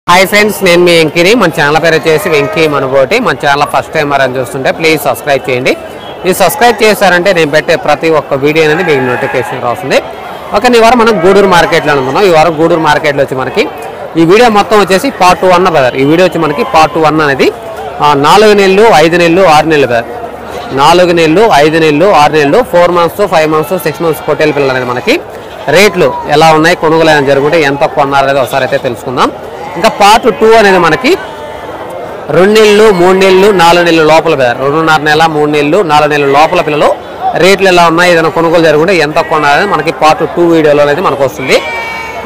Hi friends నేను మీ వెంకీని మన channel పేరు వచ్చేసి వెంకీ మనబోటి మన ఛానల్ ఫస్ట్ టైం అని చూస్తుంటే ప్లీజ్ సబ్స్క్రైబ్ చేయండి మీరు సబ్స్క్రైబ్ చేశారంటే నేను పెట్టే ప్రతి ఒక్క వీడియో అనేది మీకు నోటిఫికేషన్ వస్తుంది ఓకే ఈ వారం మనం గూడూరు మార్కెట్ లో ఉన్నాం ఈ వారం గూడూరు మార్కెట్ లో వచ్చి మనకి ఈ వీడియో మొత్తం వచ్చేసి పార్ట్ 1 బ్రదర్ ఈ వీడియో వచ్చి మనకి పార్ట్ 1 అనేది 4 నెలలు 5 నెలలు 6 నెలలు బ్రదర్ 4 నెలలు 5 నెలలు 6 నెలలు 4 మంత్స్ 5 మంత్స్ 6 మంత్స్ పొట్టేల పిల్లలు అనేది మనకి రేట్లు ఎలా ఉన్నాయి కొనుగోలు అనేది జరుగుతుంటే ఎంత కొన్నారు అనేది ఒకసారి అయితే తెలుసుకుందాం ఇంకా పార్ట్ 2 అనేది మనకి 2 నెలలు 3 నెలలు 4 నెలల లోపల 2.5 నెలల 3 నెలలు 4 నెలల లోపల పిల్లలు రేట్లు ఎలా ఉన్నాయి ఏదైనా కొనుగోలు జరుగుతుంటే ఎంత కొన్నారనేది మనకి పార్ట్ 2 వీడియోలో అనేది మనకు వస్తుంది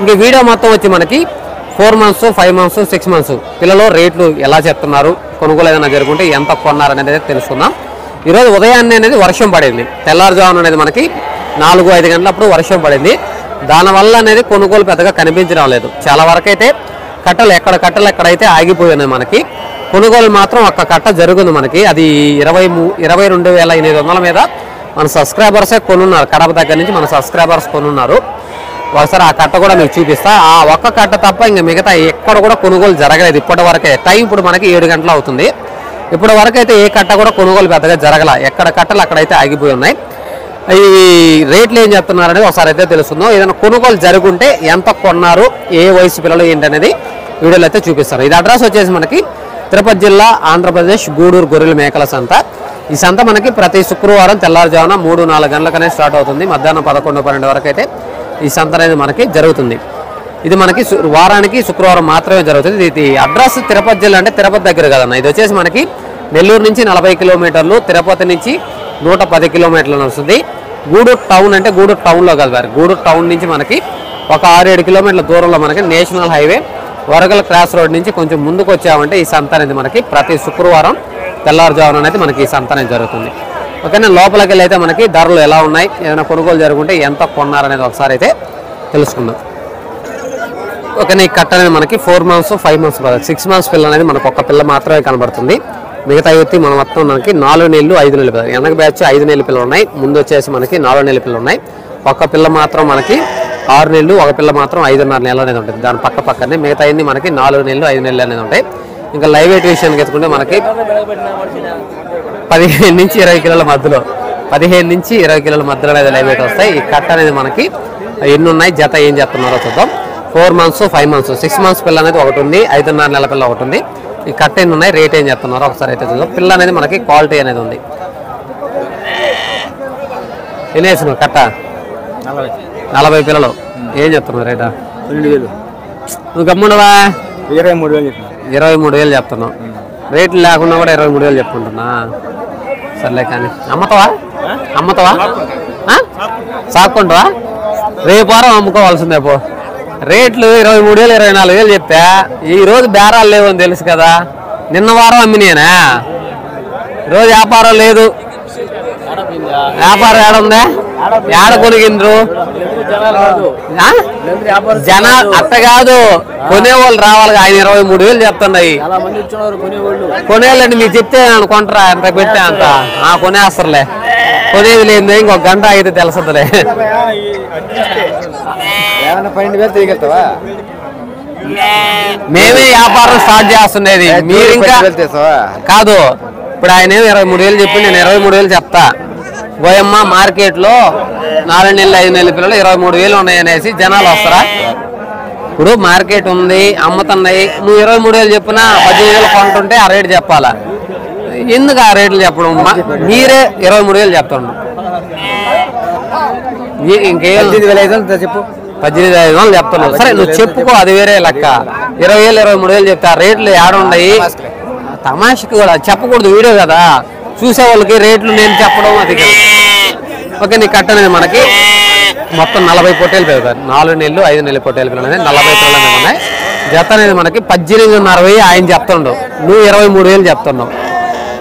ఇంకా వీడియో మొత్తం వచ్చి మనకి 4 మంత్స్ 5 మంత్స్ 6 మంత్స్ పిల్లలు రేట్లు ఎలా చెప్తున్నారు కొనుగోలు ఏదైనా జరుగుతుంటే ఎంత కొన్నారనేది తెలుసుకుందాం ఈరోజు ఉదయాన్నే అనేది వర్షం పడింది తెల్లారుజామున అనేది మనకి 4-5 గంటలప్పుడు వర్షం పడింది దానివల్ల అనేది కొనుగోలు పెద్దగా కనిపించడం లేదు చాలా వరకు అయితే కట్టలు ఎక్కడైతే ఆగిపోయినాయి మనకి కొనుగోలు మాత్రం ఒక్క కట్ట జరుగుతుంది మనకి అది 22,800 మీద మన సబ్స్క్రైబర్సే కొనున్నారు కడప దగ్గర నుంచి మన సబ్స్క్రైబర్స్ కొనున్నారు ఒకసారి ఆ కట్ట కూడా మీకు చూపిస్తా ఆ ఒక్క కట్ట తప్ప ఇంకా మిగతా ఎక్కడ కూడా కొనుగోలు జరగలేదు ఇప్పటి వరకే టైం ఇప్పుడు మనకి 7 గంటలు అవుతుంది ఇప్పటి వరకు అయితే ఏ కట్ట కూడా కొనుగోలు పెద్దగా జరగల ఎక్కడ కట్టలు అక్కడైతే ఆగిపోయి ఉన్నాయి ఈ రేట్లు ఏం చెప్తున్నారనేది ఒకసారి అయితే తెలుస్తుందో ఏదైనా కొనుగోలు జరుగుంటే ఎంత కొన్నారు ఏ వయసు పిల్లలు ఏంటనేది వీడియోలో అయితే చూపిస్తారు ఇది అడ్రస్ వచ్చేసి మనకి తిరుపతి జిల్లా ఆంధ్రప్రదేశ్ గూడూరు గొర్రెల మేకల సంత ఈ సంత మనకి ప్రతి శుక్రవారం తెల్లారుజామున 3-4 గంటలకనే స్టార్ట్ అవుతుంది మధ్యాహ్నం 11-12 వరకు అయితే ఈ సంత అనేది మనకి జరుగుతుంది ఇది మనకి వారానికి శుక్రవారం మాత్రమే జరుగుతుంది ఇది అడ్రస్ తిరుపతి జిల్లా అంటే తిరుపతి దగ్గర కదన్న ఇది వచ్చేసి మనకి నెల్లూరు నుంచి 40 కిలోమీటర్లు తిరుపతి నుంచి 110 కిలోమీటర్లు వస్తుంది గూడూరు టౌన్ అంటే గూడూరు టౌన్లో కలవారు గూడూరు టౌన్ నుంచి మనకి ఒక 6-7 కిలోమీటర్ల దూరంలో మనకి నేషనల్ హైవే వరగల క్రాస్ రోడ్ నుంచి కొంచెం ముందుకు వచ్చామంటే ఈ సంత అనేది మనకి ప్రతి శుక్రవారం తెల్లారుజామున అనేది మనకి ఈ సంత అనేది జరుగుతుంది ఓకేనా లోపలికి వెళ్ళి అయితే మనకి ధరలు ఎలా ఉన్నాయి ఏదైనా కొనుగోలు జరుగుంటే ఎంత కొన్నారనేది ఒకసారి అయితే తెలుసుకుందాం ఓకేనా ఈ కట్ట అనేది మనకి 4 మంత్స్ 5 మంత్స్ 6 మంత్స్ పిల్ల అనేది మనకు ఒక్క పిల్ల మాత్రమే కనబడుతుంది మిగతా యువతి మన మొత్తం మనకి 4 నెలలు 5 నెలలు పిల్లలు వెనక బ్యాచ్ 5 నెలల పిల్లలు ఉన్నాయి ముందు వచ్చేసి మనకి 4 నెలల పిల్లలు ఉన్నాయి ఒక్క పిల్ల మాత్రం మనకి 6 నెలలు ఒక పిల్ల మాత్రం 5.5 నెలలు అనేది ఉంటుంది దాని పక్కనే మిగతా అన్ని మనకి 4 నెలలు 5 నెలలు అనేది ఉంటాయి ఇంకా లైవ్ వెయిట్ విషయానికి ఎత్తుకుంటే మనకి 15 నుంచి 20 కిలోల మధ్యలో 15 నుంచి 20 కిలోల మధ్యలో అనేది లైవ్ వెయిట్ వస్తాయి ఈ కట్ట అనేది మనకి ఎన్ని ఉన్నాయి జత ఏం చెప్తున్నారో చూద్దాం 4 మంత్స్ 5 మంత్స్ 6 మంత్స్ పిల్ల అనేది ఒకటి ఉంది 5.5 నెలల పిల్ల ఒకటి ఉంది ఈ కట్ట ఎన్ని ఉన్నాయి రేట్ ఏం చెప్తున్నారో ఒకసారి అయితే చూద్దాం పిల్ల అనేది మనకి క్వాలిటీ అనేది ఉంది ఎన్ని వేసినావు కట్ట 40 పిల్లలు ఏం చెప్తున్నావు రేటా 12,000 నువ్వు గమ్మునవా 23,000 చెప్తున్నావు రేట్లు లేకుండా కూడా 23,000 చెప్పుకుంటున్నా సర్లే కానీ అమ్మతావా సాక్కుంటావా రేపు వారం అమ్ముకోవాల్సిందే పో రేట్లు 23,000 24,000 చెప్తే ఈ రోజు బేరాలు లేవు అని తెలుసు కదా నిన్న వారం అమ్మినేనా ఈరోజు వ్యాపారం లేదు వ్యాపారం ఏడుందా ఏడ కొనిగిండ్రు జనాలు అట్ట కాదు కొనేవాళ్ళు రావాలి ఆయన 23,000 చెప్తున్నాయి కొనేళ్ళండి మీకు చెప్తే కొంటరా ఎంత పెట్టే అంత కొనేస్తారులే కొనేది లేదు ఇంకొక గంట అయితే తెలుస్తుందిలే మేమే వ్యాపారం స్టార్ట్ చేస్తుండేది మీరు ఇంకా కాదు ఇప్పుడు ఆయన 23,000 చెప్పి నేను 23,000 చెప్తా గోయమ్మ మార్కెట్ లో 4 నెలలు 5 నెలల పిల్లలు 23,000 ఉన్నాయనేసి జనాలు వస్తారా ఇప్పుడు మార్కెట్ ఉంది అమ్ముతున్నాయి నువ్వు 23,000 చెప్పినా 18,000 కొంటుంటే ఆ రేటు చెప్పాలా ఎందుకు ఆ రేట్లు చెప్పడం మీరే 23,000 చెప్తుండ్రు ఇంకేం చెప్పు 18,500 చెప్తున్నావు సరే నువ్వు చెప్పుకో అది వేరే లెక్క 20,000 23,000 చెప్తా రేట్లు ఏడున్నాయి తమాషకి కూడా చెప్పకూడదు వీడియో కదా చూసే వాళ్ళకి రేట్లు నేను చెప్పడం అది కదా ఓకే నీ కట్ట అనేది మనకి మొత్తం 40 పొట్టేలు పెరుగుతారు 4 నెలలు 5 నెలల పొట్టేలు పిల్లలు అనేది 40 పిల్లలు అనేవి ఉన్నాయి జత అనేది మనకి 18,500 ఆయన చెప్తుండవు నువ్వు 23,000 చెప్తున్నావు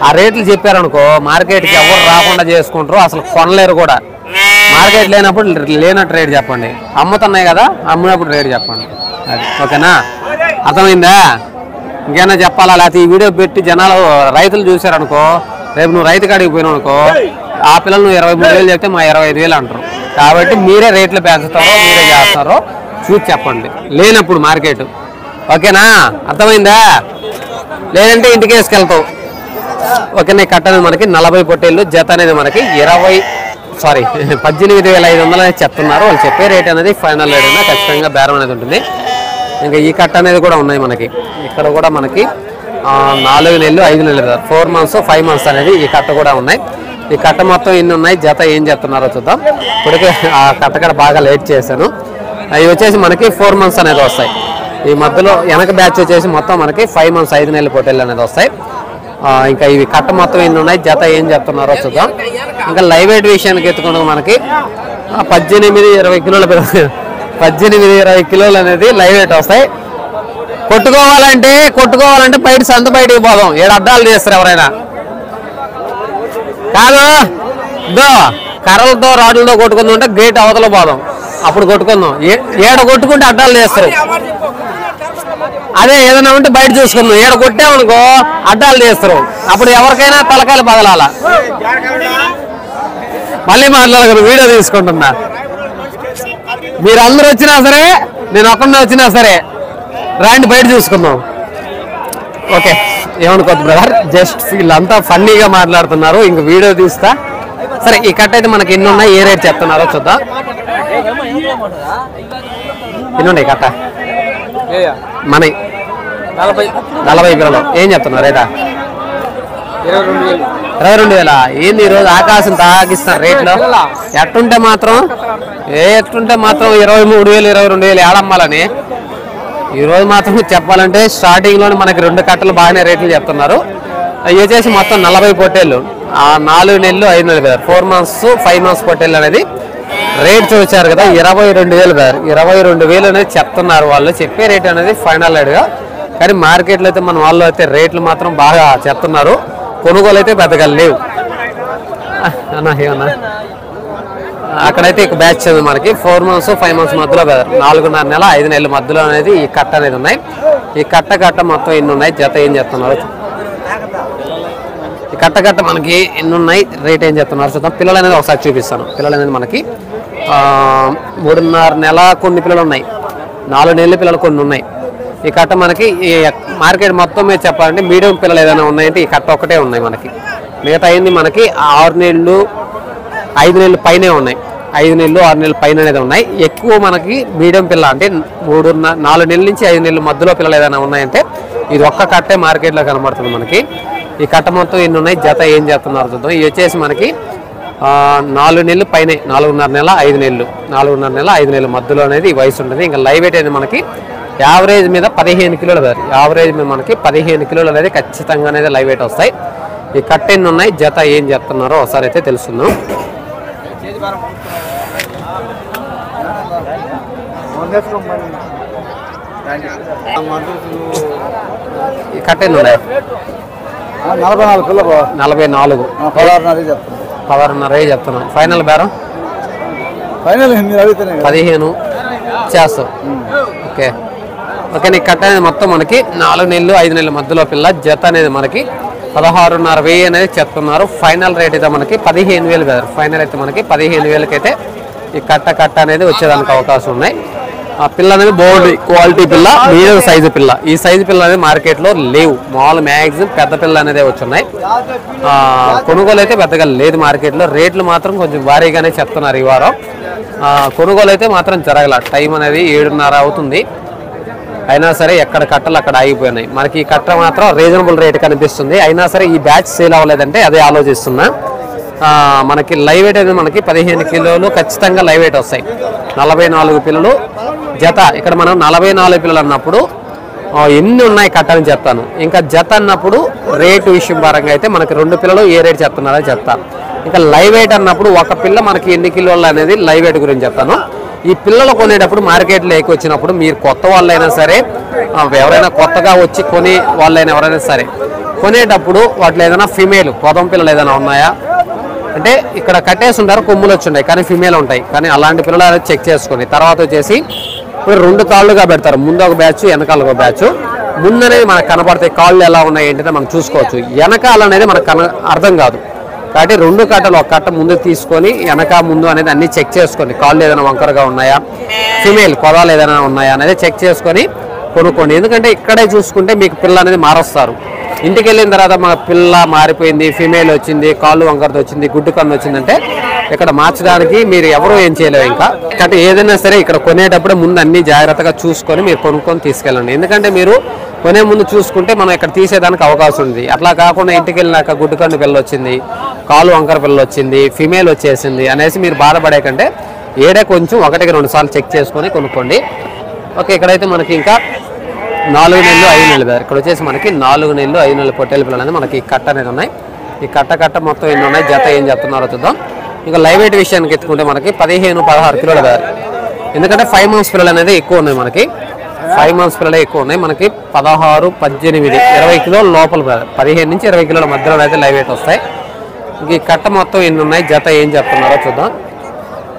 ఆ రేట్లు చెప్పారనుకో మార్కెట్కి ఎవరు రాకుండా చేసుకుంటారు అసలు కొనలేరు కూడా మార్కెట్ లేనప్పుడు లేనట్టు రేటు చెప్పండి అమ్ముతున్నాయి కదా అమ్మినప్పుడు రేటు చెప్పండి అది ఓకేనా అర్థమైందా ఇంకేనా చెప్పాలా లేకపోతే ఈ వీడియో పెట్టి జనాలు రైతులు చూసారనుకో రేపు నువ్వు రైతు కాడికి పోయినావు అనుకో ఆ పిల్లలు నువ్వు 23,000 చెప్తే మా 25,000 అంటారు కాబట్టి మీరే రేట్లు పెంచుతారో మీరే చేస్తారో చూసి చెప్పండి లేనప్పుడు మార్కెట్ ఓకేనా, అర్థమైందా? లేదంటే ఇంటికి వేసుకెళ్తావు. ఓకేనా, కట్ట అనేది మనకి 40 పొట్టేళ్ళు, జత అనేది మనకి 18,500 అనేది చెప్తున్నారు. వాళ్ళు చెప్పే రేట్ అనేది ఫైనల్ రేట్ అయినా ఖచ్చితంగా బేరం అనేది ఉంటుంది. ఇంకా ఈ కట్ట అనేది కూడా ఉన్నాయి మనకి. ఇక్కడ కూడా మనకి 4 నెలలు 5 నెలలు 4 months 5 months అనేది ఈ కట్ట కూడా ఉన్నాయి. ఈ కట్ట మొత్తం ఎన్ని ఉన్నాయి, జత ఏం చెప్తున్నారో చూద్దాం. ఇప్పటికే ఆ కట్ట కూడా బాగా లేట్ చేశాను. అవి వచ్చేసి మనకి 4 months అనేది వస్తాయి. ఈ మధ్యలో వెనక బ్యాచ్ వచ్చేసి మొత్తం మనకి 5 months 5 నెలల పొట్టేళ్ళు అనేది వస్తాయి. ఇంకా ఇవి కట్ట మొత్తం ఎన్ని ఉన్నాయి, జత ఏం చెప్తున్నారో చూద్దాం. ఇంకా లైవ్ వెయిట్ విషయానికి ఎత్తుకున్న మనకి 18-20 కిలోల 18-20 కిలోలు అనేది లైవ్ వెయిట్ వస్తాయి. కొట్టుకోవాలంటే బయట సంత బయటకి పోదాం. 7 అడ్డాలు చేస్తారు ఎవరైనా కాదు. కర్రలతో రాడ్లతో కొట్టుకుందాం అంటే గేట్ అవతల పోదాం, అప్పుడు కొట్టుకుందాం. ఏడ కొట్టుకుంటే అడ్డాలు చేస్తారు. అదే ఏదైనా ఉంటే బయట చూసుకుందాం. ఏడ కొట్టామనుకో అడ్డాలు చేస్తారు, అప్పుడు ఎవరికైనా తలకాయలు పగలాల. మళ్ళీ మాట్లాడగలను, వీడియో తీసుకుంటున్నా. మీరందరూ వచ్చినా సరే, నేను ఒక్కడినే వచ్చినా సరే రాండి, బయట చూసుకుందాం. ఓకే, ఏమనుకోద్దు బ్రదర్, జస్ట్ వీళ్ళంతా ఫన్నీగా మాట్లాడుతున్నారు. ఇంక వీడియో తీస్తా. సరే, ఈ కట్ట అయితే మనకి ఎన్ని ఉన్నాయి, ఏ రేట్ చెప్తున్నారో చూద్దాం. ఎన్ని ఉన్నాయి కట్ట? మన 40 కిలోలు. ఏం చెప్తున్నారు రేటా? 22,000. ఏంది ఈరోజు ఆకాశం తాగిస్తారు రేట్లో. ఎట్టుంటే మాత్రం 23,000 22,000 ఏడమ్మాలని ఈరోజు మాత్రం చెప్పాలంటే స్టార్టింగ్లోనే మనకి 2 కట్టలు బాగానే రేట్లు చెప్తున్నారు. అవి వచ్చేసి మొత్తం 40 పొట్టేళ్ళు, 4 నెలలు 5 నెలలు 4 months 5 months పొట్టేళ్ళు అనేది రేట్ చూసారు కదా. 22,000 22,000 అనేది చెప్తున్నారు వాళ్ళు. చెప్పే రేట్ అనేది ఫైనల్ రేట్గా. కానీ మార్కెట్లో అయితే మన వాళ్ళు అయితే రేట్లు మాత్రం బాగా చెప్తున్నారు. కొనుగోలు అయితే పెద్దగా లేవు అన్నా. ఏమన్నా అక్కడైతే ఇక బ్యాచ్ ఉంది మనకి 4 months 5 months మధ్యలో 4.5 నెల 5 నెలల మధ్యలో అనేది ఈ కట్ట అనేది ఉన్నాయి. ఈ కట్ట మొత్తం ఎన్ని ఉన్నాయి, జత ఏం చెప్తున్నారు? ఈ కట్ట మనకి ఎన్ని ఉన్నాయి, రేట్ ఏం చెప్తున్నారు చూద్దాం. పిల్లలు అనేది ఒకసారి చూపిస్తాను. పిల్లలు అనేది మనకి 3.5 నెల కొన్ని పిల్లలు ఉన్నాయి, 4 నెలల పిల్లలు కొన్ని ఉన్నాయి. ఈ కట్ట మనకి ఈ మార్కెట్ మొత్తం మీద చెప్పాలంటే మీడియం పిల్లలు ఏదైనా ఉన్నాయంటే ఈ కట్ట ఒకటే ఉన్నాయి మనకి. మిగతా అయింది మనకి 6 నెలలు 5 నెలలు పైనే ఉన్నాయి. 5 నెలలు 6 నెలలు పైన అనేది ఉన్నాయి. ఎక్కువ మనకి మీడియం పిల్ల అంటే 4 నెలల నుంచి 5 నెలల మధ్యలో పిల్లలు ఏదైనా ఉన్నాయంటే ఇది ఒక్క కట్టే మార్కెట్లో కనబడుతుంది మనకి. ఈ కట్ట మొత్తం ఎన్ని ఉన్నాయి, జత ఏం చేస్తున్నారు చూద్దాం. ఇవి వచ్చేసి మనకి 4 నెలలు పైనే, 4.5 నెల 5 నెలలు 4.5 నెల 5 నెలల మధ్యలో అనేది ఈ వయసు ఉంటుంది. ఇంకా లైవ్ వెయిట్ అనేది మనకి యావరేజ్ మీద 15 కిలోలు. యావరేజ్ మీద మనకి 15 కిలోలు అనేది ఖచ్చితంగా అనేది లైవ్ వెయిట్ వస్తాయి. ఈ కట్ట ఎన్ని ఉన్నాయి, జత ఏం చెప్తున్నారో ఒకసారి అయితే తెలుసుకుందాం. ఈ కట్ట ఎన్ని ఉన్నాయి? 44 కిలో 44. 16.5 చెప్తున్నాం. ఫైనల్ బేరం 15 చేస్తాం. ఓకే, నీ కట్ట అనేది మొత్తం మనకి 4 నెలలు 5 నెలల మధ్యలో పిల్ల, జత అనేది మనకి 16,500 అనేది చెప్తున్నారు. ఫైనల్ రేట్ అయితే మనకి 15,000 కదా. ఫైనల్ అయితే మనకి 15,000కి అయితే ఈ కట్ట అనేది వచ్చేదానికి అవకాశం ఉన్నాయి. ఆ పిల్ల అనేది బాగుంది, క్వాలిటీ పిల్ల, మీడియం సైజు పిల్ల. ఈ సైజు పిల్ల అనేది మార్కెట్లో లేవు. మామూలు మ్యాక్సిమం పెద్ద పిల్ల అనేది వచ్చున్నాయి. కొనుగోలు అయితే పెద్దగా లేదు మార్కెట్లో. రేట్లు మాత్రం కొంచెం భారీగానే చెప్తున్నారు ఈ వారం. కొనుగోలు అయితే మాత్రం జరగల. టైం అనేది 7:30 అవుతుంది. అయినా సరే ఎక్కడ కట్టలు అక్కడ ఆగిపోయినాయి. మనకి ఈ కట్ట మాత్రం రీజనబుల్ రేట్ కనిపిస్తుంది. అయినా సరే ఈ బ్యాచ్ సేల్ అవ్వలేదంటే అదే ఆలోచిస్తున్నా. మనకి లైవ్ వెయిట్ అనేది మనకి 15 కిలోలు ఖచ్చితంగా లైవ్ వెయిట్ వస్తాయి. 44 పిల్లలు జత. ఇక్కడ మనం 44 పిల్లలు అన్నప్పుడు ఎన్ని ఉన్నాయి కట్టని చెప్తాను. ఇంకా జత అన్నప్పుడు రేటు విషయం పరంగా అయితే మనకి 2 పిల్లలు ఏ రేట్ చెప్తున్నారో చెప్తాను. ఇంకా లైవ్ వెయిట్ అన్నప్పుడు ఒక పిల్ల మనకి ఎన్ని కిలోలు అనేది లైవ్ వెయిట్ గురించి చెప్తాను. ఈ పిల్లలు కొనేటప్పుడు మార్కెట్లో ఎక్కువ వచ్చినప్పుడు మీరు కొత్త వాళ్ళైనా సరే, ఎవరైనా కొత్తగా వచ్చి కొనే వాళ్ళైనా ఎవరైనా సరే కొనేటప్పుడు వాటిలో ఏదైనా ఫిమేల్ పొదం పిల్లలు ఏదైనా ఉన్నాయా అంటే ఇక్కడ కట్టేసి ఉంటారు, కొమ్ములు వచ్చి ఉన్నాయి కానీ ఫిమేల్ ఉంటాయి. కానీ అలాంటి పిల్లలు అనేది చెక్ చేసుకొని తర్వాత వచ్చేసి ఇప్పుడు 2 కాళ్ళుగా పెడతారు. ముందు ఒక బ్యాచ్, వెనకాల ఒక బ్యాచ్. ముందు అనేది మనకు కనపడతాయి కాళ్ళు ఎలా ఉన్నాయి ఏంటంటే మనం చూసుకోవచ్చు. వెనకాల అనేది మనకు అర్థం కాదు. కాబట్టి 2 కట్టలు, ఒక కట్ట ముందు తీసుకొని వెనక ముందు అనేది అన్ని చెక్ చేసుకొని కాళ్ళు ఏదైనా వంకరగా ఉన్నాయా, ఫిమేల్ కొదాలు ఏదైనా ఉన్నాయా అనేది చెక్ చేసుకొని కొనుక్కోండి. ఎందుకంటే ఇక్కడే చూసుకుంటే మీకు పిల్ల అనేది మారొస్తారు. ఇంటికి వెళ్ళిన తర్వాత మా పిల్ల మారిపోయింది, ఫీమేల్ వచ్చింది, కాళ్ళు వంకరతో వచ్చింది, గుడ్డు కన్ను వచ్చిందంటే ఇక్కడ మార్చడానికి మీరు ఎవరూ ఏం చేయలేరు. ఇంకా కాబట్టి ఏదైనా సరే ఇక్కడ కొనేటప్పుడు ముందు అన్ని జాగ్రత్తగా చూసుకొని మీరు కొనుక్కొని తీసుకెళ్ళండి. ఎందుకంటే మీరు కొనే ముందు చూసుకుంటే మనం ఇక్కడ తీసేదానికి అవకాశం ఉంది. అట్లా కాకుండా ఇంటికి వెళ్ళినాక గుడ్డు కన్ను పిల్ల వచ్చింది, కాలు వంకర పిల్ల వచ్చింది, ఫీమేల్ వచ్చేసింది అనేసి మీరు బాధపడే కంటే ఏడే కొంచెం 1-2 సార్లు చెక్ చేసుకొని కొనుక్కోండి. ఓకే, ఇక్కడైతే మనకి ఇంకా 4 నెలలు 5 నెలలు బ్రదర్. ఇక్కడ వచ్చేసి మనకి 4 నెలలు 5 నెలల పొట్టేలు పిల్లలు అనేది మనకి కట్ట అనేది ఉన్నాయి. ఈ కట్ట మొత్తం ఎన్ని ఉన్నాయి, జత ఏం చెప్తున్నారో చూద్దాం. ఇంకా లైవ్ వెయిట్ విషయానికి ఎత్తుకుంటే మనకి 15-16 కిలోలు బ్రదర్. ఎందుకంటే 5 మంత్స్ పిల్లలు అనేది ఎక్కువ ఉన్నాయి మనకి. 5 మంత్స్ పిల్లలే ఎక్కువ ఉన్నాయి మనకి. 16, 18, 20 కిలోల లోపల బ్రదర్. 15 నుంచి 20 కిలోల మధ్యలో అయితే లైవ్ వెయిట్ వస్తాయి. ఇంక ఈ కట్ట మొత్తం ఎన్ని ఉన్నాయి, జత ఏం చెప్తున్నారో చూద్దాం.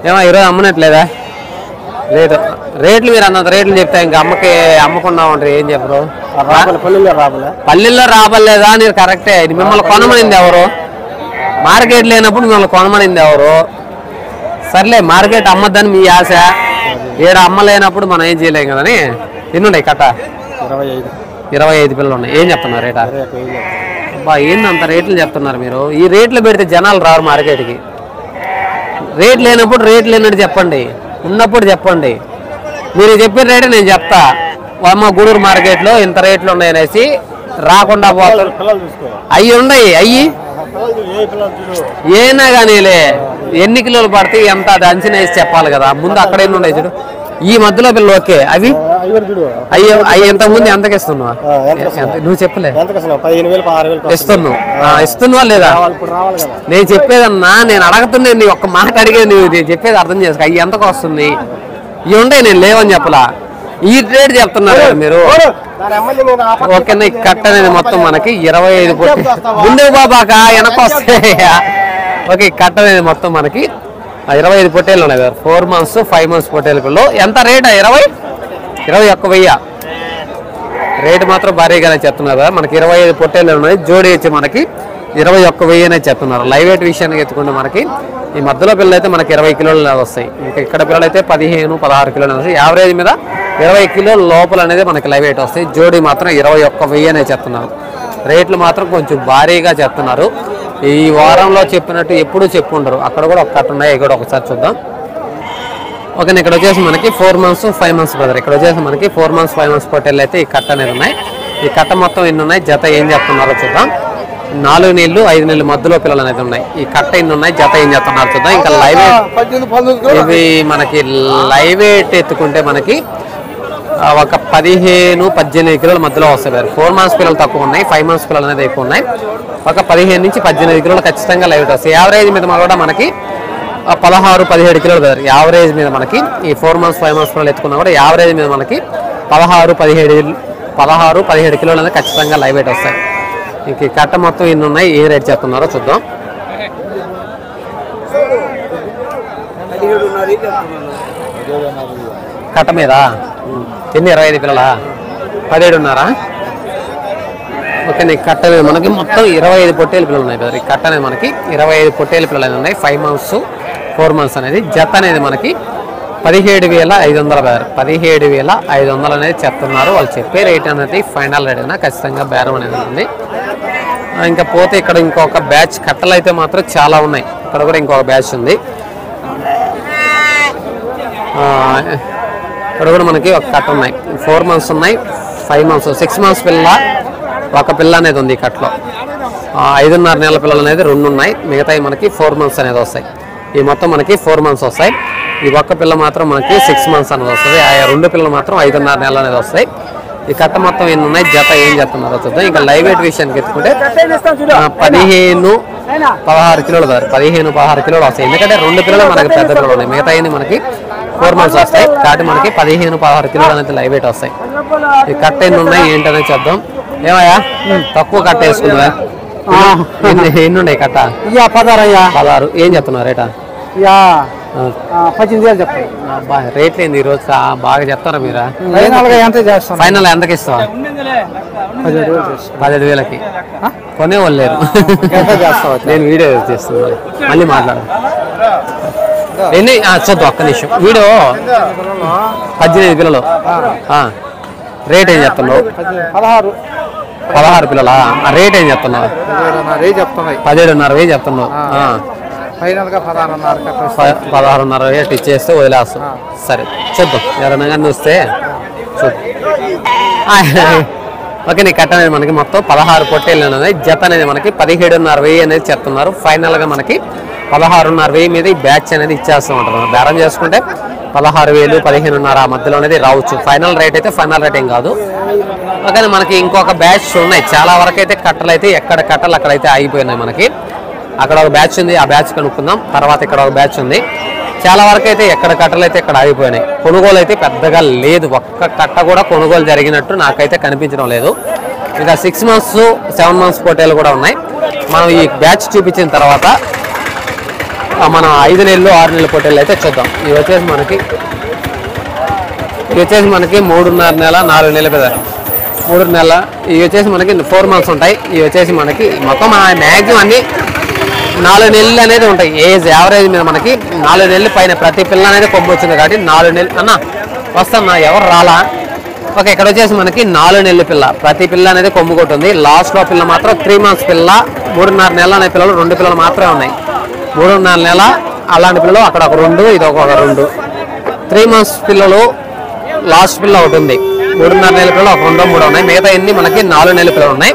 ఏమో ఈరోజు అమ్మనట్లేదా? లేదు, రేట్లు మీరు అన్నంత రేట్లు చెప్తే ఇంకా అమ్మకుండా ఉంటారు. ఏం చెప్పరు? పల్లెల్లో రాబలేదా? మీరు కరెక్టే. మిమ్మల్ని కొనమనింది ఎవరు? మార్కెట్ లేనప్పుడు మిమ్మల్ని కొనమనింది ఎవరు? సర్లే, మార్కెట్ అమ్మద్దని మీ ఆశ. ఏడ అమ్మలేనప్పుడు మనం ఏం చేయలేం కదని. ఎన్ని ఉన్నాయి కట్ట? 25 పిల్లలు ఉన్నాయి. ఏం చెప్తున్నారు రేటా? బా, ఏందంత రేట్లు చెప్తున్నారు మీరు? ఈ రేట్లు పెడితే జనాలు రారు మార్కెట్కి. రేట్ లేనప్పుడు రేట్ లేనట్టు చెప్పండి, ఉన్నప్పుడు చెప్పండి. మీరు చెప్పిన రేటే నేను చెప్తా. మా గూడూరు మార్కెట్లో ఇంత రేట్లు ఉన్నాయనేసి రాకుండా పోతారు. అవి ఉన్నాయి, అయ్యి ఏనా కానీలే. ఎన్ని కిలోలు పడితే ఎంత అది అంచనా వేసి చెప్పాలి కదా. ముందు అక్కడ ఎన్ని ఉన్నాయి చూడు. ఈ మధ్యలో పిల్లలు ఓకే. అవి అవి ఇంతకుముందు ఎంతకి ఇస్తున్నావా? నువ్వు చెప్పలే. ఇస్తున్నావా లేదా? నేను చెప్పేదన్నా, నేను అడగతున్నా. నీ ఒక్క మాట అడిగేది, నువ్వు నేను చెప్పేది అర్థం చేసుకో. అవి ఎంతకు వస్తుంది? ఇవి ఉండే, నేను లేవని చెప్పలా. ఈ రేట్ చెప్తున్నారు మీరు. ఓకేనా? ఈ కట్ట అనేది మొత్తం మనకి 25 పొట్టి. ముందు బాబాక వెనక వస్తాయా? ఓకే, ఈ కట్ట అనేది మొత్తం మనకి 25 పొట్టేళ్ళు ఉన్నాయి కదా. 4 మంత్స్ 5 మంత్స్ పొట్టేలు పిల్లలు. ఎంత రేట్? 21,000 రేటు మాత్రం భారీగానే చెప్తున్నారు కదా. మనకి 25 పొట్టేళ్ళు ఉన్నాయి. జోడి వచ్చి మనకి 21,000 అనేది చెప్తున్నారు. లైవ్ వెయిట్ విషయానికి ఎత్తుకుంటే మనకి ఈ మధ్యలో పిల్లలు అయితే మనకి 20 కిలోలు వస్తాయి. ఇంకా ఇక్కడ పిల్లలు అయితే 15-16 కిలోలు వస్తాయి. యావరేజ్ మీద 20 కిలోల లోపల అనేది మనకి లైవ్ వెయిట్ వస్తాయి. జోడి మాత్రం 21,000 అనేది చెప్తున్నారు. రేట్లు మాత్రం కొంచెం భారీగా చెప్తున్నారు. ఈ వారంలో చెప్పినట్టు ఎప్పుడూ చెప్పుకుంటారు. అక్కడ కూడా ఒక కట్ట ఉన్నాయి, ఇక్కడ ఒకసారి చూద్దాం. ఓకే, ఇక్కడ వచ్చేసి మనకి 4 మంత్స్ 5 మంత్స్ బ్రదర్. ఇక్కడ వచ్చేసి మనకి 4 మంత్స్ 5 మంత్స్ పొట్టేళ్ళు అయితే ఈ కట్ట అనేది ఉన్నాయి. ఈ కట్ట మొత్తం ఎన్ని ఉన్నాయి, జత ఏం చెప్తున్నారో చూద్దాం. 4 నెలలు 5 నెలలు మధ్యలో పిల్లలు అనేది ఉన్నాయి. ఈ కట్ట ఎన్ని ఉన్నాయి, జత ఏం చెప్తున్నారు చూద్దాం. ఇంకా లైవ్ ఇవి మనకి లైవ్ వెయిట్ ఎత్తుకుంటే మనకి ఒక 15-18 కిలోల మధ్యలో వస్తాయి. 4 మంత్స్ పిల్లలు తక్కువ ఉన్నాయి, 5 మంత్స్ పిల్లలు అనేది ఎక్కువ ఉన్నాయి. ఒక 15 నుంచి 18 కిలోలు ఖచ్చితంగా లైవ్ వెయిట్ వస్తాయి. యావరేజ్ మీద కూడా మనకి 16-17 కిలోలు కదా. యావరేజ్ మీద మనకి ఈ 4 మంత్స్ 5 మంత్స్ పిల్లలు ఎత్తుకున్నా కూడా యావరేజ్ మీద మనకి 16-17 కిలోలు అనేది ఖచ్చితంగా లైవ్ వెయిట్ వస్తాయి. ఇంక ఈ కట్ట మొత్తం ఎన్ని ఉన్నాయి, ఏ రేట్ చెప్తున్నారో చూద్దాం. కట్ట మీద ఎన్ని 25 పిల్లలా? 17 ఉన్నారా? ఓకే, ఈ కట్ట మీద మనకి మొత్తం 25 పొట్టేలు పిల్లలు ఉన్నాయి కదా. ఈ కట్ట అనేది మనకి 25 పొట్టేలు పిల్లలు అనేది ఉన్నాయి. 5 మంత్స్ 4 మంత్స్ అనేది జత అనేది మనకి 17,500 17,500 అనేది చెప్తున్నారు. వాళ్ళు చెప్పే రేట్ అనేది ఫైనల్ రేట్ అయినా ఖచ్చితంగా బేరం అనేది ఉంది. ఇంకా పోతే ఇక్కడ ఇంకొక బ్యాచ్ కట్టలు అయితే మాత్రం చాలా ఉన్నాయి. ఇక్కడ కూడా ఇంకొక బ్యాచ్ ఉంది. ఇక్కడ కూడా మనకి ఒక కట్ట ఉన్నాయి. 4 మంత్స్ ఉన్నాయి, 5 మంత్స్ 6 మంత్స్ పిల్ల ఒక పిల్ల అనేది ఉంది. ఈ కట్టలో 5.5 నెలల పిల్లలు అనేది 2 ఉన్నాయి. మిగతాయి మనకి 4 మంత్స్ అనేది వస్తాయి. ఈ మొత్తం మనకి 4 మంత్స్ వస్తాయి. ఈ ఒక్క పిల్ల మాత్రం మనకి 6 మంత్స్ అనేది వస్తుంది. ఆ 2 పిల్లలు మాత్రం 5.5 నెలలు అనేది వస్తాయి. ఈ కట్ట మొత్తం ఎన్ని ఉన్నాయి, జత ఏం చెప్తున్నారో చూద్దాం. ఇంకా లైవ్ వెయిట్ విషయానికి ఎత్తుకుంటే 15-16 కిలోలు కదా. 15-16 కిలోలు వస్తాయి. ఎందుకంటే 2 పిల్లలు మనకి పెద్ద పిల్లలు ఉన్నాయి. మిగతా మనకి 4 మంత్స్ వస్తాయి. కాబట్టి మనకి 15-16 కిలోలు అనేది లైవ్ వెయిట్ వస్తాయి. ఈ కట్ట ఎన్ని ఉన్నాయి ఏంటనేది చూద్దాం. ఏమయ్యా తక్కువ కట్ట వేసుకున్నావా? ఎన్ని ఉన్నాయి కట్ట? 16. ఏం చెప్తున్నారు రేటా? 18,000 చెప్పండి. రేట్లు ఏంది ఈరోజు బాగా చెప్తారా మీరు? ఫైనల్ ఎంతకి ఇస్తావా? 17,000కి కొనేవాళ్ళు లేరు. నేను వీడియో చేస్తున్నాను, మళ్ళీ మాట్లాడు. ఎన్ని చూద్దాం ఒక్క నిమిషం. వీడియో 18 పిల్లలు రేట్ ఏం చెప్తున్నావు? 16 పిల్లలా? రేట్ ఏం చెప్తున్నావు? 17,500 చెప్తున్నావు. ఫైనల్గా 16,500 రేట్ ఇచ్చేస్తే వదిలేస్తాం. సరే చూద్దాం, ఎవరైనా కానీ వస్తే చూద్దాం. ఓకే, నీ కట్ట అనేది మనకి మొత్తం 16 పొట్టేళ్ళు అనేది, జత అనేది మనకి 17,500 అనేది చెప్తున్నారు. ఫైనల్గా మనకి 16,500 మీద ఈ బ్యాచ్ అనేది ఇచ్చేస్తూ ఉంటారు. బేరం చేసుకుంటే 16,000, 15,500 ఆ మధ్యలో అనేది రావచ్చు. ఫైనల్ రేట్ అయితే ఫైనల్ రేట్ ఏం కాదు. ఓకే, మనకి ఇంకొక బ్యాచ్ ఉన్నాయి. చాలా వరకు అయితే కట్టలు అయితే ఎక్కడ కట్టలు అక్కడైతే ఆగిపోయినాయి. మనకి అక్కడ ఒక బ్యాచ్ ఉంది, ఆ బ్యాచ్ కనుక్కుందాం. తర్వాత ఇక్కడ ఒక బ్యాచ్ ఉంది. చాలా వరకు అయితే ఎక్కడ కట్టలు అయితే ఇక్కడ ఆగిపోయినాయి. కొనుగోలు అయితే పెద్దగా లేదు. ఒక్క కట్ట కూడా కొనుగోలు జరిగినట్టు నాకైతే కనిపించడం లేదు. ఇక 6 months 7 months పొట్టేలు కూడా ఉన్నాయి. మనం ఈ బ్యాచ్ చూపించిన తర్వాత మన 5 నెలలు 6 నెలల పొట్టేలు అయితే చూద్దాం. ఇవి వచ్చేసి మనకి 3.5 నెల 4 నెలల పెద్ద 3 నెలల. ఇవి వచ్చేసి మనకి 4 months ఉంటాయి. ఇవి వచ్చేసి మనకి మొత్తం మ్యాక్సిమం అన్ని 4 నెలలు అనేది ఉంటాయి. ఏజ్ యావరేజ్ మీద మనకి 4 నెలలు పైన ప్రతి పిల్ల అనేది కొమ్ము వచ్చింది కాబట్టి 4 నెలలు అన్న వస్తాన్నా ఎవరు రాలా. ఓకే, ఇక్కడ వచ్చేసి మనకి 4 నెలల పిల్ల, ప్రతి పిల్ల అనేది కొమ్ము కొట్టుంది. లాస్ట్లో పిల్ల మాత్రం 3 months పిల్ల, 3.5 నెలలు అనే పిల్లలు 2 పిల్లలు మాత్రమే ఉన్నాయి. 3.5 నెల అలాంటి పిల్లలు అక్కడ ఒక 2, ఇది ఒక 2. 3 months పిల్లలు లాస్ట్ పిల్ల ఒకటి ఉంది. 3.5 నెలల పిల్లలు ఒక 2, 3 ఉన్నాయి. మిగతా ఎన్ని మనకి 4 నెలల పిల్లలు ఉన్నాయి.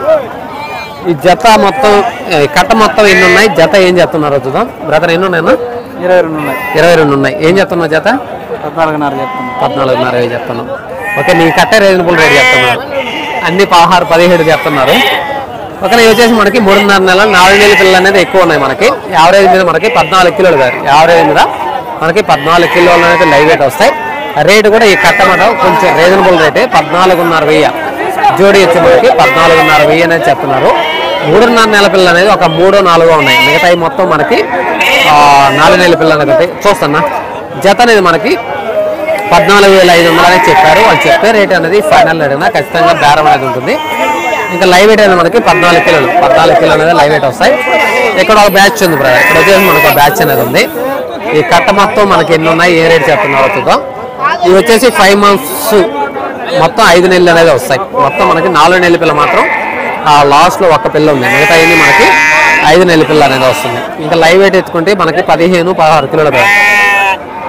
ఈ జత మొత్తం కట్ట మొత్తం ఎన్ని ఉన్నాయి, జత ఏం చెప్తున్నారో చూద్దాం. బ్రదర్ ఎన్ని ఉన్నాయన్నా? 22 ఉన్నాయి. ఏం చెప్తున్నావు జత? 14,500 చెప్తున్నాం. ఓకే, నీ కట్టే రీజనబుల్ రేట్ చెప్తున్నారు. అన్ని 16, 17 చెప్తున్నారు. ఓకే, ఇవి వచ్చేసి మనకి 3.5 నెలల 4 నెలల పిల్లలు అనేది ఎక్కువ ఉన్నాయి. మనకి యావరేజ్ మీద మనకి 14 కిలోలు కాదు, యావరేజ్ మీద మనకి 14 కిలోలు అనేది లైవ్ వెయిట్ వస్తాయి. రేటు కూడా ఈ కట్ట మాట కొంచెం రీజనబుల్ రేటే. 14,500 జోడీ వచ్చి మనకి 14,500 అనేది చెప్తున్నారు. 3.5 నెలల పిల్లలు అనేది ఒక 3, 4 ఉన్నాయి. మిగతా మొత్తం మనకి 4 నెలల పిల్లలు అనేది చూస్తున్నా. జత అనేది మనకి 14,500 అనేది చెప్పారు. వాళ్ళు చెప్పే రేట్ అనేది ఫైనల్ రేట్ అయినా ఖచ్చితంగా బేరం అనేది ఉంటుంది. ఇంకా లైవ్ వెయిట్ అనేది మనకి 14 కిలోలు అనేది లైవ్ వెయిట్ వస్తాయి. ఇక్కడ ఒక బ్యాచ్ ఉంది బ్రదర్, ఇక్కడ వచ్చేసి మనకు ఒక బ్యాచ్ అనేది ఉంది. ఈ కట్ట మొత్తం మనకి ఎన్ని ఉన్నాయి, ఏ రేట్ చెప్తున్నారో చూద్దాం. ఇవి వచ్చేసి 5 months మొత్తం 5 నెలలు అనేది వస్తాయి. మొత్తం మనకి 4 నెలల పిల్ల మాత్రం లాస్ట్లో ఒక్క పిల్ల ఉంది. మిగతా అన్ని మనకి 5 నెలల పిల్ల అనేది వస్తుంది. ఇంకా లైవ్ వెయిట్ ఎత్తుకుంటే మనకి 15, 16 కిలోలు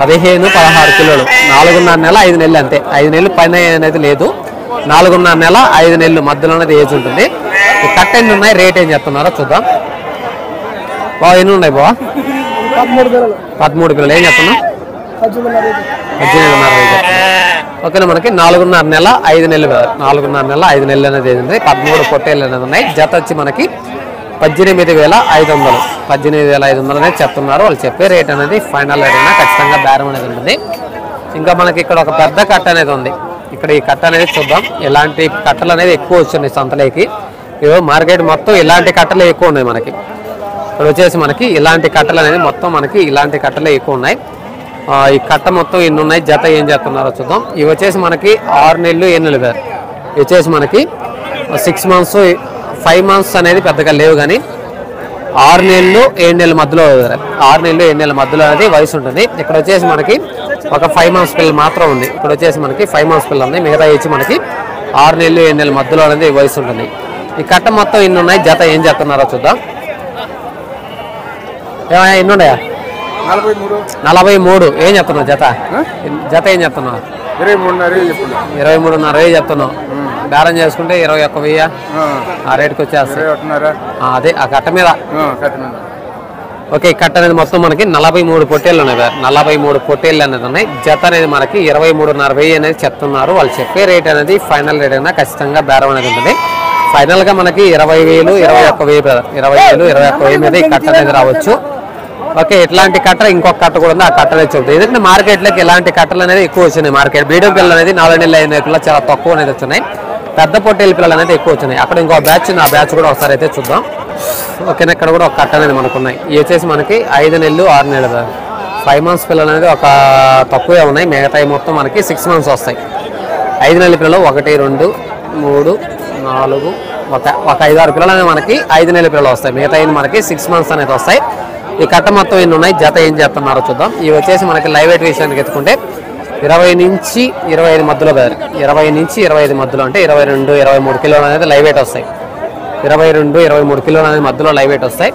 15, 16 కిలోలు. 4.5 నెల 5 నెలలు అంతే. 5 నెలలు పైన అనేది లేదు. 4.5 నెల 5 నెలలు మధ్యలో అనేది ఏజ్ ఉంటుంది. ఈ కట్ట ఎన్ని ఉన్నాయి, రేట్ ఏం చెప్తున్నారో చూద్దాం. బాగా ఎన్ని ఉన్నాయి బావా? 13 పిల్లలు. ఏం చెప్తున్నా? 18,500. ఓకేనా, మనకి 4.5 నెల 5 నెలలు 4.5 నెల 5 నెలలు అనేది ఏంటంటే 13 పొట్టేళ్ళు అనేది ఉన్నాయి. జత వచ్చి మనకి 18,500 18,500 అనేది చెప్తున్నారు. వాళ్ళు చెప్పే రేట్ అనేది ఫైనల్ రేట్ అయినా ఖచ్చితంగా బేరం అనేది ఉంటుంది. ఇంకా మనకి ఇక్కడ ఒక పెద్ద కట్ట అనేది ఉంది. ఇక్కడ ఈ కట్ట అనేది చూద్దాం. ఇలాంటి కట్టలు అనేది ఎక్కువ వచ్చినాయి సంతలోకి. ఇవో మార్కెట్ మొత్తం ఇలాంటి కట్టలు ఎక్కువ ఉన్నాయి. మనకి ఇక్కడ వచ్చేసి మనకి ఇలాంటి కట్టలు అనేది మొత్తం మనకి ఇలాంటి కట్టలే ఎక్కువ ఉన్నాయి. ఈ కట్ట మొత్తం ఎన్ని ఉన్నాయి, జత ఏం చేస్తున్నారో చూద్దాం. ఇవి వచ్చేసి మనకి 6 నెలలు 7 నెలలు ఇవి వచ్చేసి మనకి 6 months 5 months అనేది పెద్దగా లేవు. కానీ 6 నెలలు 7 నెలల మధ్యలో 6 నెలలు 7 నెలల మధ్యలో అనేది వయసు ఉంటుంది. ఇక్కడ వచ్చేసి మనకి ఒక 5 months పిల్ల మాత్రం ఉంది. ఇక్కడ వచ్చేసి మనకి 5 months పిల్ల ఉంది. మిగతా వచ్చి మనకి 6 నెలలు 7 నెలల మధ్యలో అనేది వయసు ఉంటుంది. ఈ కట్ట మొత్తం ఎన్ని ఉన్నాయి, జత ఏం చెప్తున్నారో చూద్దాం. ఏమయ్యా ఎన్ని ఉన్నాయా? 43. ఏం చెప్తున్నావు జత? జత ఏం చెప్తున్నావు? 23,500 చెప్తున్నావు. బేరం చేసుకుంటే 21,000 ఆ రేట్కి వచ్చేస్తాయి. అదే ఆ కట్ట మీద. ఓకే, ఈ కట్ట అనేది మొత్తం మనకి 43 పొట్టేళ్ళు ఉన్నాయి. 43 పొట్టేళ్ళు అనేది ఉన్నాయి. జత అనేది మనకి 23,500 అనేది చెప్తున్నారు. వాళ్ళు చెప్పే రేట్ అనేది ఫైనల్ రేట్ అయినా ఖచ్చితంగా బేరం అనేది ఉంటుంది. ఫైనల్గా మనకి 20,000 21,000 మీద ఈ కట్ట అనేది రావచ్చు. ఓకే, ఇట్లాంటి కట్ట ఇంకొక కట్ట కూడా ఉంది. ఆ కట్ట అనేది చెప్తుంది. ఎందుకంటే మార్కెట్లోకి ఇలాంటి కట్టలు అనేది ఎక్కువ వచ్చినాయి. మార్కెట్ బ్రీడింగ్ పిల్లలు అనేది 4 నెలలు 5 నెలల పిల్లలు చాలా తక్కువ అనేది వచ్చినాయి. పెద్ద పొట్టేళ్ళ పిల్లలు అనేది ఎక్కువ వచ్చినాయి. అక్కడ ఇంకో బ్యాచ్ ఉంది. ఆ బ్యాచ్ కూడా ఒకసారి అయితే చూద్దాం. ఓకేనా, ఇక్కడ కూడా ఒక కట్ట అనేది మనకు ఉన్నాయి. ఇవి వచ్చేసి మనకి 5 నెలలు 6 నెలలు 5 months పిల్లలు అనేది ఒక తక్కువే ఉన్నాయి. మిగతా మొత్తం మనకి 6 months వస్తాయి. 5 నెలల పిల్లలు 1, 2, 3, 4 ఒక 5-6 పిల్లలు అనేది మనకి 5 నెలల పిల్లలు వస్తాయి. మిగతా మనకి 6 months అనేది వస్తాయి. ఈ కట్ట మొత్తం ఎన్ని ఉన్నాయి, జత ఏం చేస్తున్నారో చూద్దాం. ఇవి వచ్చేసి మనకి లైవ్ వెయిట్ విషయానికి ఎత్తుకుంటే 20 నుంచి 25 మధ్యలో బ్రదర్. 20 నుంచి 25 మధ్యలో అంటే 22, 23 కిలోలు అనేది లైవ్ వెయిట్ వస్తాయి. 22, 23 కిలోలు అనేది మధ్యలో లైవ్ వెయిట్ వస్తాయి.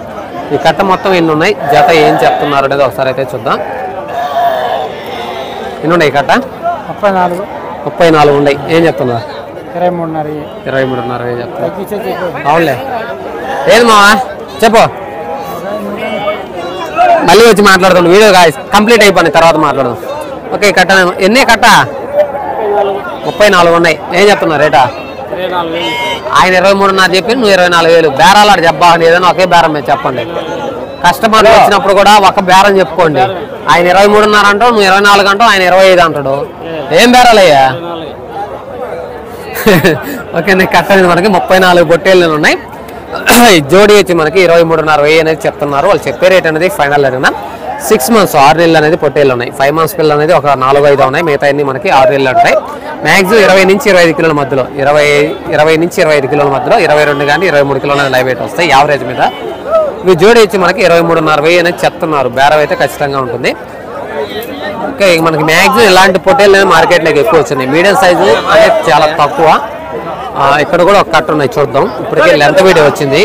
ఈ కట్ట మొత్తం ఎన్ని ఉన్నాయి, జత ఏం చెప్తున్నారు అనేది ఒకసారి అయితే చూద్దాం. ఎన్ని ఉన్నాయి కట్ట? 34 ఉన్నాయి. ఏం చెప్తున్నారు? 23.5 చెప్తున్నారు. అవునులే. ఏది మావా చెప్పు, మళ్ళీ వచ్చి మాట్లాడుతాం. వీడియో కంప్లీట్ అయిపోయింది తర్వాత మాట్లాడదాం. ఓకే. కట్ట ఎన్ని కట్ట? 34 ఉన్నాయి. ఏం చెప్తున్నారు రేటా? ఆయన 23.5 చెప్పి నువ్వు 24,000. బేరాలు చెప్పా ఏదైనా ఒకే బేరం మీద చెప్పండి. కస్టమర్లు వచ్చినప్పుడు కూడా ఒక బేరం చెప్పుకోండి. ఆయన 23.5 అంటావు, నువ్వు 24 అంటావు, ఆయన 25 అంటాడు. ఏం బేరాలయ్యా? ఓకే. నీకు కట్ట అనేది మనకి 34 పొట్టేళ్ళు ఉన్నాయి. జోడీ వచ్చి మనకి 23.5 అనేది చెప్తున్నారు. వాళ్ళు చెప్పే రేట్ అనేది ఫైనల్ అడిగినా 6 months 6 నెలలు అనేది పొట్టేళ్ళు ఉన్నాయి. 5 months పిల్లలు అనేది ఒక 4-5 ఉన్నాయి. మిగతా అన్ని మనకి 6 నెలలు ఉంటాయి. మ్యాక్సిమం 20 నుంచి 25 కిలోల మధ్యలో 20 నుంచి 25 కిలోల మధ్యలో 22 కానీ 23 కిలోల అనేది లైవ్ వెయిట్ వస్తాయి యావరేజ్ మీద. ఇవి జోడీ వచ్చి మనకి 23.5 అనేది చెప్తున్నారు. బేరం అయితే ఖచ్చితంగా ఉంటుంది. ఓకే. మనకి మ్యాక్సిమం ఇలాంటి పొట్టేళ్ళు అనేది మార్కెట్లోకి ఎక్కువ వచ్చినాయి. మీడియం సైజు అనేది చాలా తక్కువ. ఇక్కడ కూడా ఒక కట్ట ఉన్నాయి చూద్దాం. ఇప్పటికే లెంత్ వీడియో వచ్చింది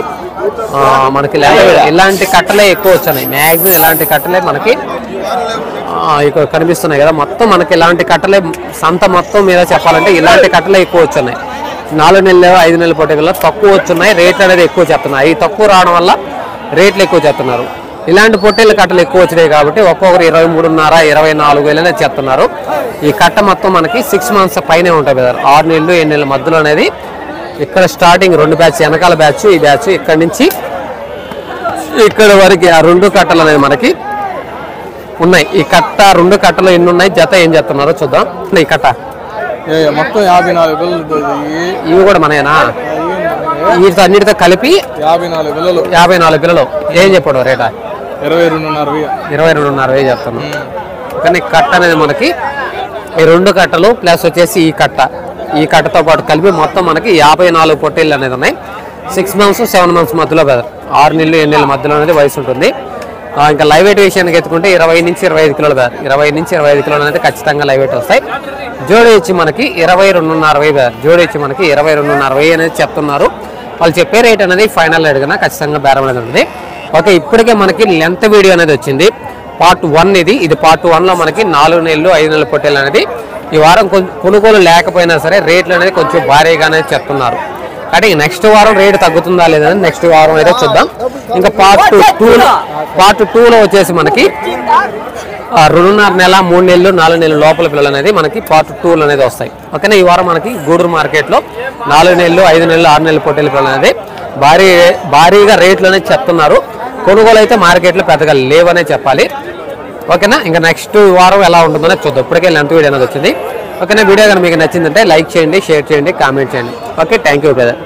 మనకి. లెంత్ వీడియో ఇలాంటి కట్టలే ఎక్కువ వచ్చినాయి. మ్యాక్సిమం ఇలాంటి కట్టలే మనకి ఇక్కడ కనిపిస్తున్నాయి కదా. మొత్తం మనకి ఇలాంటి కట్టలే సంత మొత్తం మీద చెప్పాలంటే ఇలాంటి కట్టలే ఎక్కువ వచ్చున్నాయి. 4 నెలలు 5 నెలల పొట్టేళ్ళలో తక్కువ వచ్చున్నాయి. రేట్లు అనేది ఎక్కువ చెప్తున్నాయి. అవి తక్కువ రావడం వల్ల రేట్లు ఎక్కువ చెప్తున్నారు. ఇలాంటి పొట్టేళ్ళ కట్టలు ఎక్కువ వచ్చినాయి కాబట్టి ఒక్కొక్కరు 23.5, 24,000 అనేది చెప్తున్నారు. ఈ కట్ట మొత్తం మనకి 6 months పైనే ఉంటాయి కదా. 6 నెలలు 7 నెలల మధ్యలో అనేది ఇక్కడ స్టార్టింగ్ 2 బ్యాచ్, వెనకాల బ్యాచ్, ఈ బ్యాచ్ ఇక్కడ నుంచి ఇక్కడ వరకు ఆ 2 కట్టలు అనేది మనకి ఉన్నాయి. ఈ కట్ట 2 కట్టలు ఎన్ని ఉన్నాయి, జత ఏం చెప్తున్నారో చూద్దాం. ఈ కట్ట మొత్తం 54 పిల్లలు. ఇవి కూడా మనయేనా? వీటితో అన్నిటితో కలిపి 54 పిల్లలు. ఏం చెప్పాడు రేటా? 22.5 చెప్తున్నాం. కానీ కట్ట అనేది మనకి ఈ 2 కట్టలు ప్లస్ వచ్చేసి ఈ కట్టతో పాటు కలిపి మొత్తం మనకి 54 పొట్టేళ్ళు అనేది ఉన్నాయి. 6 months 7 months మధ్యలో బ్రదర్. 6 నెలలు 7 నెలల మధ్యలో అనేది వయసు ఉంటుంది. ఇంకా లైవ్ వెయిట్ విషయానికి ఎత్తుకుంటే 20 నుంచి 25 కిలోలు బ్రదర్. 20 నుంచి 25 కిలోలు అనేది ఖచ్చితంగా లైవ్ వెయిట్ వస్తాయి. జోడీ వచ్చి మనకి 22.5 బ్రదర్. జోడీ వచ్చి మనకి 22.5 అనేది చెప్తున్నారు. వాళ్ళు చెప్పే రేట్ అనేది ఫైనల్ అడిగినా ఖచ్చితంగా బేరం అనేది ఉంటుంది. ఓకే. ఇప్పటికే మనకి లెంత్ వీడియో అనేది వచ్చింది. పార్ట్ 1 ఇది పార్ట్ 1లో మనకి 4 నెలలు 5 నెలల పొట్టేళ్ళు అనేది ఈ వారం కొనుగోలు లేకపోయినా సరే రేట్లు అనేది కొంచెం భారీగానే చెప్తున్నారు. అంటే నెక్స్ట్ వారం రేటు తగ్గుతుందా లేదా నెక్స్ట్ వారం అయితే చూద్దాం. ఇంకా పార్ట్ 2లో వచ్చేసి మనకి 2.5 నెల 3 నెలలు 4 నెలల లోపల పిల్లలు అనేది మనకి పార్ట్ 2లో అనేది వస్తాయి. ఓకేనా. ఈ వారం మనకి గూడూరు మార్కెట్లో 4 నెలలు 5 నెలలు 6 నెలల పొట్టేళ్ళ పిల్లలు అనేది భారీగా రేట్లు అనేది చెప్తున్నారు. కొనుగోలు అయితే మార్కెట్లో పెద్దగా లేవనే చెప్పాలి. ఓకేనా. ఇంకా నెక్స్ట్ వారం ఎలా ఉంటుందో చూద్దాం. ఇప్పటికే లెంత్ వీడియో అనేది వచ్చింది. ఓకేనా. వీడియో కానీ మీకు నచ్చిందంటే లైక్ చేయండి, షేర్ చేయండి, కామెంట్ చేయండి. ఓకే. Thank you brother.